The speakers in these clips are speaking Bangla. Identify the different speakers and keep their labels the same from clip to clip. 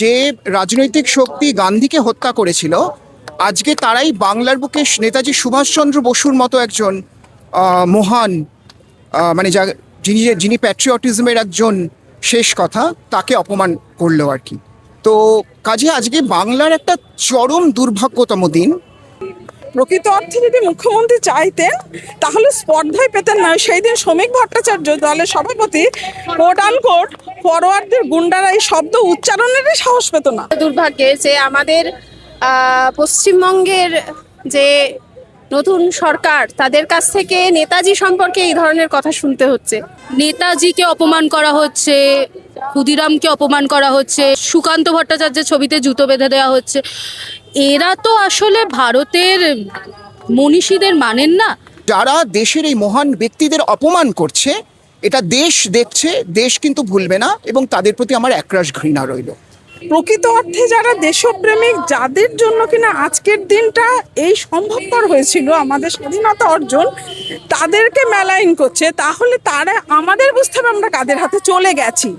Speaker 1: যে রাজনৈতিক শক্তি গান্ধীকে হত্যা করেছিল, আজকে তারাই বাংলার বুকে নেতাজি সুভাষচন্দ্র বসুর মতো একজন মহান মানে যিনি যিনি প্যাট্রিয়টিজমের একজন শেষ কথা, তাকে অপমান করলো আর কি। তো কাজে আজকে বাংলার একটা চরম দুর্ভাগ্যতম দিন।
Speaker 2: প্রকৃত অর্থে যদি মুখ্যমন্ত্রী চাইতেন তাহলে স্পর্ধায় পেতেন না। সেই দিন শ্রমিক ভট্টাচার্য দলের সভাপতি কোট আনকোট ফরওয়ার্ডদের গুন্ডারা এই শব্দ উচ্চারণেরই সাহস পেত না।
Speaker 3: দুর্ভাগ্যের যে আমাদের পশ্চিমবঙ্গের যে নতুন সরকার, তাদের কাছ থেকে নেতাজি সম্পর্কে এই ধরনের কথা শুনতে হচ্ছে। নেতাজিকে অপমান করা হচ্ছে, ক্ষুদিরামকে অপমান করা হচ্ছে, সুকান্ত ভট্টাচার্যের ছবিতে জুতো বেঁধে দেওয়া হচ্ছে। এরা তো আসলে ভারতের মনীষীদের মানেন না।
Speaker 1: যারা দেশের এই মহান ব্যক্তিদের অপমান করছে, এটা দেশ দেখছে, দেশ কিন্তু ভুলবে না, এবং তাদের প্রতি আমার একরাশ ঘৃণা রইল।
Speaker 2: প্রকৃত অর্থে যারা দেশপ্রেমিক, যাদের জন্য কিনা আজকের দিনটা এই সম্ভবপর হয়েছিল, আমাদের স্বাধীনতা অর্জন, তাদেরকে মেলাইন করছে, তাহলে তারা আমাদের বুঝতে হবে আমরা কাদের হাতে চলে গেছি।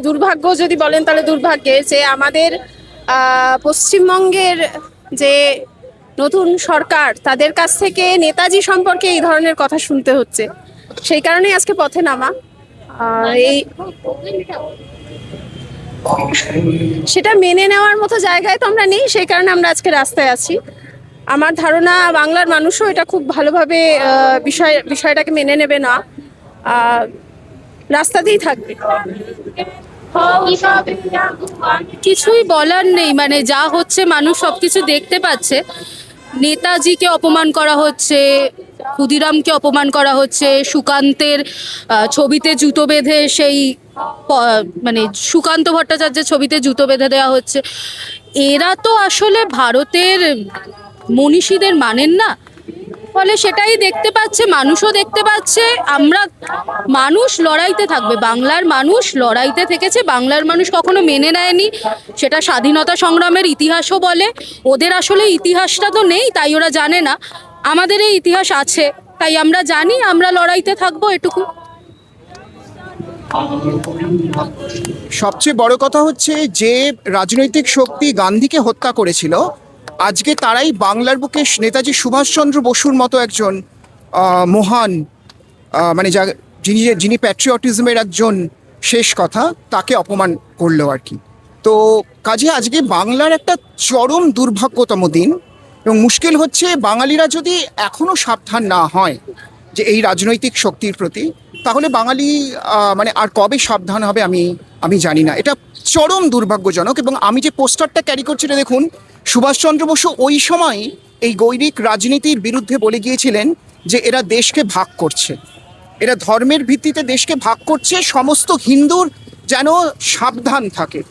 Speaker 3: দুর্ভাগ্য যদি বলেন তাহলে দুর্ভাগ্যের যে আমাদের পশ্চিমবঙ্গের যে নতুন সরকার, তাদের কাছ থেকে নেতাজি সম্পর্কে এই ধরনের কথা শুনতে হচ্ছে। সেই কারণেই আজকে পথে নামা। এই সেটা মেনে নেওয়ার মতো জায়গায় তো আমরা নেই, সেই কারণে আমরা আজকে রাস্তায় আছি। আমার ধারণা বাংলার মানুষও এটা খুব ভালোভাবে বিষয়টাকে মেনে নেবে না, রাস্তাতেই থাকবে। কিছুই বলার নেই, মানে যা হচ্ছে মানুষ সবকিছু দেখতে পাচ্ছে। নেতাজিকে অপমান করা হচ্ছে, ক্ষুদিরামকে অপমান করা হচ্ছে, সুকান্তের ছবিতে জুতো বেঁধে মানে সুকান্ত ভট্টাচার্যের ছবিতে জুতো বেঁধে দেওয়া হচ্ছে। এরা তো আসলে ভারতের মনীষীদের মানেন না। ফলে সেটাই দেখতে পাচ্ছে, মানুষও দেখতে পাচ্ছে। মানুষ লড়াইতে থাকবে, বাংলার মানুষ লড়াইতে থেকেছে। বাংলার মানুষ কখনো মেনে নেয়নি, সেটা স্বাধীনতা সংগ্রামের ইতিহাসও বলে। ওদের আসলে ইতিহাসটা তো নেই, তাই ওরা জানে না। আমাদের এই ইতিহাস আছে, তাই আমরা জানি, আমরা লড়াইতে থাকবো, এটুকু।
Speaker 1: সবচেয়ে বড় কথা হচ্ছে, যে রাজনৈতিক শক্তি গান্ধীকে হত্যা করেছিল, আজকে তারাই বাংলার বুকে নেতাজি সুভাষচন্দ্র বসুর মতো একজন মহান মানে যিনি যিনি প্যাট্রিয়টিজমের একজন শেষ কথা, তাকে অপমান করলো আর কি। তো কাজে আজকে বাংলার একটা চরম দুর্ভাগ্যতম দিন। এবং মুশকিল হচ্ছে, বাঙালিরা যদি এখনও সাবধান না হয় যে এই রাজনৈতিক শক্তির প্রতি, তাহলে বাঙালি মানে আর কবে সাবধান হবে আমি জানি না। এটা চরম দুর্ভাগ্যজনক। এবং আমি যে পোস্টারটা ক্যারি করছি, এটা দেখুন, সুভাষচন্দ্র বসু ওই সময় এই গৈরিক রাজনীতির বিরুদ্ধে বলে গিয়েছিলেন যে এরা দেশকে ভাগ করছে, এরা ধর্মের ভিত্তিতে দেশকে ভাগ করছে, সমস্ত হিন্দুর যেন সাবধান থাকে।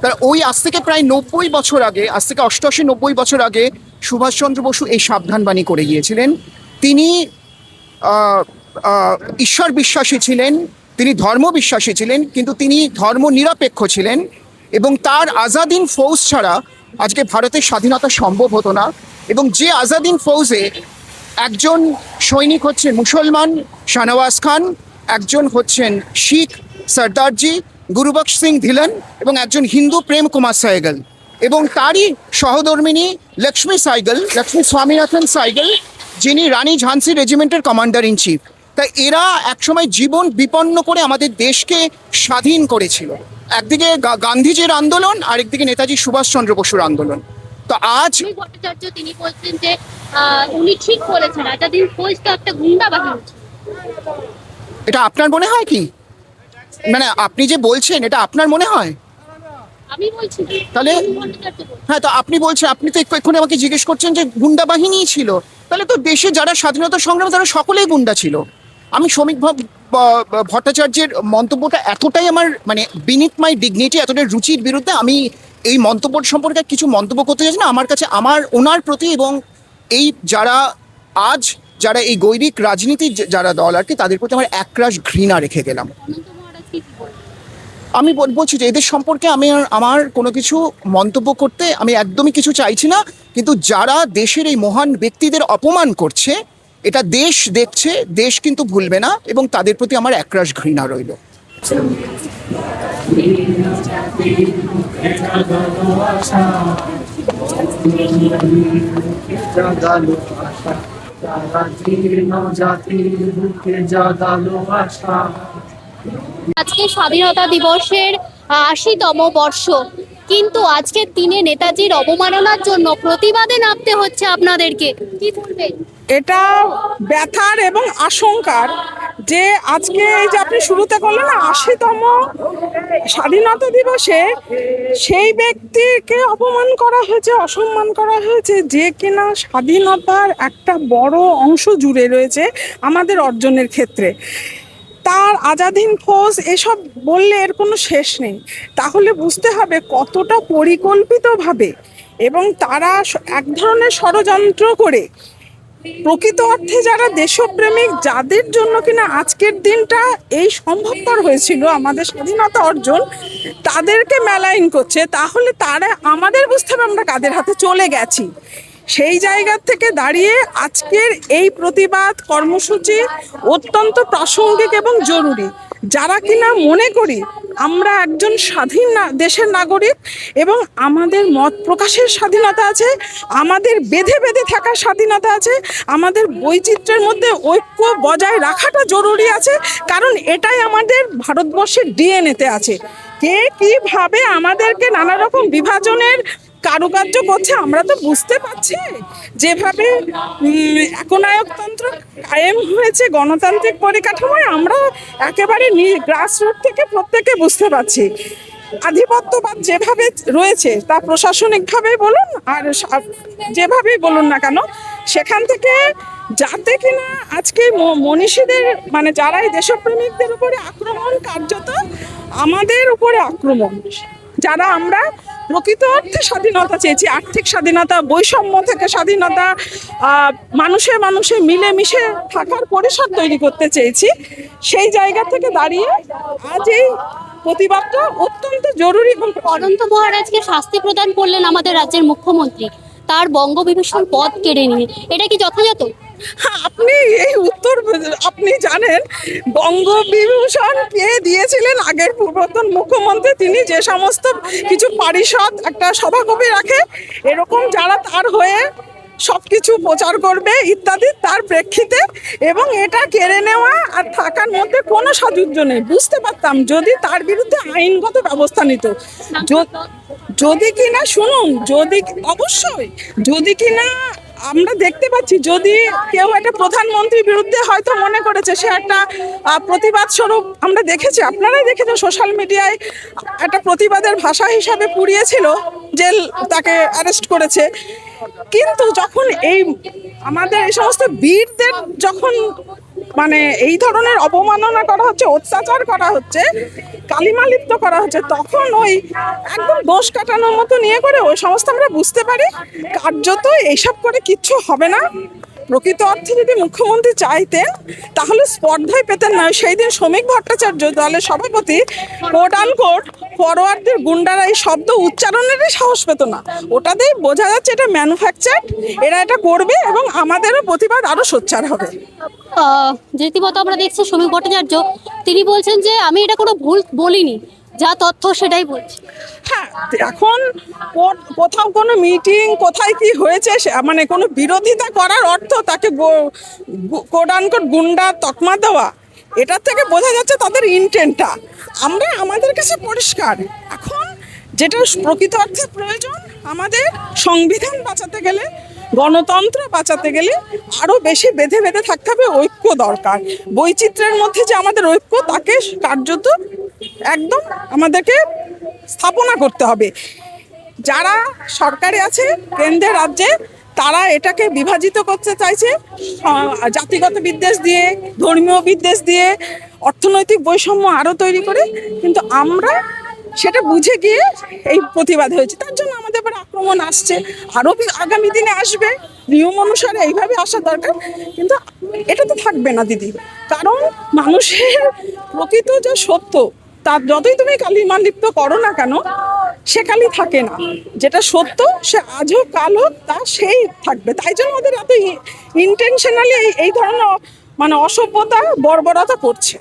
Speaker 1: তার ওই আজ থেকে প্রায় 90 বছর আগে, আজ থেকে 88-90 বছর আগে সুভাষচন্দ্র বসু এই সাবধানবাণী করে গিয়েছিলেন। তিনি ঈশ্বর বিশ্বাসী ছিলেন, তিনি ধর্ম বিশ্বাসী ছিলেন, কিন্তু তিনি ধর্ম নিরপেক্ষ ছিলেন। এবং তার আজাদিন ফৌজ ছাড়া আজকে ভারতের স্বাধীনতা সম্ভব হতো না। এবং যে আজাদিন ফৌজে একজন সৈনিক হচ্ছেন মুসলমান শাহনওয়াজ খান, একজন হচ্ছেন শিখ সর্দারজি গুরুবক্স সিং ধিলন, এবং একজন হিন্দু প্রেম কুমার সাইগল, এবং তারই সহধর্মিনী লক্ষ্মী স্বামীনাথন সাইগল, যিনি রানী ঝান্সি রেজিমেন্টের কমান্ডার ইন চিফ। তাই এরা একসময় জীবন বিপন্ন করে আমাদের দেশকে স্বাধীন করেছিল। একদিকে গান্ধীজির আন্দোলন, আরেকদিকে নেতাজি সুভাষচন্দ্র বসুর আন্দোলন। তো আজ
Speaker 4: ভট্টাচার্য তিনি বলছেন যে উনি ঠিক বলেছেন, আজাদিন ফৌজ তো একটা গুন্ডা বাহিনী।
Speaker 1: এটা আপনার মনে হয় কি? মানে আপনি যে বলছেন, এটা আপনার মনে হয়?
Speaker 4: আমি বলছি
Speaker 1: তাহলে হ্যাঁ, তো আপনি বলছেন, আপনি তো এক্ষুনি আমাকে জিজ্ঞেস করছেন যে গুন্ডা বাহিনী ছিল, তাহলে তো দেশে যারা স্বাধীনতা সংগ্রামী তারা সকলেই গুন্ডা ছিল। আমি শ্রমিক ভট্টাচার্যের মন্তব্যটা এতটাই আমার মানে বিনিথ মাই ডিগনিটি, এতটাই রুচির বিরুদ্ধে, আমি এই মন্তব্য সম্পর্কে কিছু মন্তব্য করতে চাইছি না। আমার কাছে ওনার প্রতি এবং এই যারা এই গৈরিক রাজনীতির যারা দল আর কি, তাদের প্রতি আমার একরাশ ঘৃণা রেখে গেলাম। আমি বলছি যে এদের সম্পর্কে আমার কোনো কিছু মন্তব্য করতে আমি একদমই কিছু চাইছি না। কিন্তু যারা দেশের এই মহান ব্যক্তিদের অপমান করছে, এটা দেশ দেখছে, দেশ কিন্তু ভুলবে না, এবং তাদের প্রতি আমার একরাশ ঘৃণা রইল।
Speaker 4: আজকে স্বাধীনতা দিবসের ৮০তম বর্ষ, কিন্তু আজকের দিনে নেতাজির অবমাননার জন্য প্রতিবাদে নামতে হচ্ছে আপনাদেরকে, কি বলবেন?
Speaker 2: এটা ব্যথার এবং আশঙ্কার যে আজকে এই যে আপনি শুরুতে করলেন না ৮০তম স্বাধীনতা দিবসে সেই ব্যক্তিকে অপমান করা হয়েছে, অসম্মান করা হয়েছে যে কিনা স্বাধীনতার একটা বড় অংশ জুড়ে রয়েছে আমাদের অর্জনের ক্ষেত্রে। তার আজাদিন ফৌজ এসব বললে এর কোনো শেষ নেই। তাহলে বুঝতে হবে কতটা পরিকল্পিতভাবে এবং তারা এক ধরনের ষড়যন্ত্র করে প্রকৃত অর্থে যারা দেশপ্রেমিক, যাদের জন্য কিনা আজকের দিনটা এই সম্ভবপর হয়েছিল আমাদের স্বাধীনতা অর্জন, তাদেরকে মেলাইন করছে। তাহলে তারা আমাদের বুঝতে হবে আমরা কাদের হাতে চলে গেছি। সেই জায়গা থেকে দাঁড়িয়ে আজকের এই প্রতিবাদ কর্মসূচি অত্যন্ত প্রাসঙ্গিক এবং জরুরি। যারা কিনা মনে করি আমরা একজন স্বাধীন দেশের নাগরিক এবং আমাদের মত প্রকাশের স্বাধীনতা আছে, আমাদের বেঁধে বেঁধে থাকার স্বাধীনতা আছে, আমাদের বৈচিত্র্যের মধ্যে ঐক্য বজায় রাখাটা জরুরি আছে, কারণ এটাই আমাদের ভারতবর্ষের ডিএনএতে আছে। কে কিভাবে আমাদেরকে নানা রকম বিভাজনের কারুকার্য করছে আমরা তো বুঝতে পারছি। যেভাবে একনায়কতন্ত্র কায়েম হয়েছে গণতান্ত্রিক পরিকাঠামোয়, আমরা একেবারে গ্রাসরুট থেকে প্রত্যেকে বুঝতে পারছি। আধিপত্যবাদ যেভাবে রয়েছে তা প্রশাসনিকভাবে বলুন আর যেভাবেই বলুন না কেন, সেখান থেকে যাতে কিনা আজকে মনীষীদের মানে যারা এই দেশপ্রেমিকদের উপরে আক্রমণ, কার্যত আমাদের উপরে আক্রমণ, যারা আমরা প্রকৃত অর্থে স্বাধীনতা চেয়েছি, আর্থিক স্বাধীনতা, বৈষম্য থেকে স্বাধীনতা, মানুষে মানুষে মিলেমিশে থাকার পরিসর তৈরি করতে চেয়েছি, সেই জায়গা থেকে দাঁড়িয়ে আজ এই প্রতিবাদটা অত্যন্ত জরুরি। এবং
Speaker 4: অনন্ত মহারাজকে শাস্তি প্রদান করলেন আমাদের রাজ্যের মুখ্যমন্ত্রী, তার বঙ্গবিভূষণ পদ কেড়ে নিয়ে, এটা কি যথাযথ?
Speaker 2: আপনি এই উত্তর আপনি জানেন বঙ্গবিভূষণ কে দিয়েছিলেন? আগের পূর্বতন মুখ্যমন্ত্রী। তিনি যে সমস্ত কিছু পারিষদ একটা সভাকবি রাখে, এরকম যারা তার হয়ে সবকিছু প্রচার করবে ইত্যাদি, তার প্রেক্ষিতে, এবং এটা কেড়ে নেওয়া আর থাকার মধ্যে কোনো সাযুজ্য নেই। বুঝতে পারতাম যদি তার বিরুদ্ধে আইনগত ব্যবস্থা নিত, যদি কিনা শুনুন, যদি অবশ্যই যদি কিনা আমরা দেখতে পাচ্ছি, যদি কেউ একটা প্রধানমন্ত্রীর বিরুদ্ধে হয়তো মনে করেছে সে একটা প্রতিবাদ স্বরূপ, আমরা দেখেছি, আপনারাই দেখেছেন সোশ্যাল মিডিয়ায় একটা প্রতিবাদের ভাষা হিসাবে পুড়িয়েছিল, জেল তাকে অ্যারেস্ট করেছে। কিন্তু যখন এই আমাদের এই সমস্ত বীরদের যখন মানে এই ধরনের অবমাননা করা হচ্ছে, অত্যাচার করা হচ্ছে, কালিমালিপ্ত করা হচ্ছে, তখন ওই একদম দোষ কাটানোর মতো নিয়ে করে ওই সমস্ত আমরা বুঝতে পারি কার্যত এইসব করে কিচ্ছু হবে না। প্রকৃত অর্থে যদি মুখ্যমন্ত্রী চাইতেন তাহলে স্পর্ধায় পেতেন না। সেই দিন শ্রমিক ভট্টাচার্য দলের সভাপতি কোট আনকোট ফরওয়ার্ডদের গুন্ডারা এই শব্দ উচ্চারণেরই সাহস পেত না। ওটাতেই বোঝা যাচ্ছে এটা ম্যানুফ্যাকচার, এরা এটা করবে এবং আমাদেরও প্রতিবাদ আরও সোচ্চার হবে।
Speaker 4: রীতিমত আমরা দেখছি শ্রমিক ভট্টাচার্য তিনি বলছেন যে আমি এটা কোনো ভুল বলিনি, যা তথ্য সেটাই বলছি।
Speaker 2: হ্যাঁ, এখন কোথাও কোনো মিটিং, কোথায় কি হয়েছে, মানে কোনো বিরোধিতা করার অর্থ তাকে কোট আনকোট গুন্ডা তকমা দেওয়া, এটার থেকে বোঝা যাচ্ছে তাদের ইন্টেন্টটা। আমরা আমাদের কাছে পরিষ্কার, এখন যেটা প্রকৃত অর্থে প্রয়োজন, আমাদের সংবিধান বাঁচাতে গেলে, গণতন্ত্র বাঁচাতে গেলে আরও বেশি বেঁধে বেঁধে থাকতে হবে, ঐক্য দরকার। বৈচিত্র্যের মধ্যে যে আমাদের ঐক্য, তাকে কার্যত একদম আমাদেরকে স্থাপনা করতে হবে। যারা সরকারে আছে, কেন্দ্রে রাজ্যে, তারা এটাকে বিভাজিত করতে চাইছে জাতিগত বিদ্বেষ দিয়ে, ধর্মীয় বিদ্বেষ দিয়ে, অর্থনৈতিক বৈষম্য আরও তৈরি করে। কিন্তু আমরা সেটা বুঝে গিয়ে এই প্রতিবাদ হয়েছে, তার জন্য আমাদের এবার আক্রমণ আসছে, আরও আগামী দিনে আসবে। নিয়ম অনুসারে এইভাবে আসা দরকার, কিন্তু এটা তো থাকবে না দিদি, কারণ মানুষের প্রকৃত যে সত্য, তার যতই তুমি কালিমালিপ্ত করো না কেন, সেকালই থাকে না, যেটা সত্য সে আজও কালো তা সেই থাকবে। তাই জন্য ওদের এত ইন্টেনশনালি এই ধরনের মানে অসভ্যতা বর্বরতা করছে।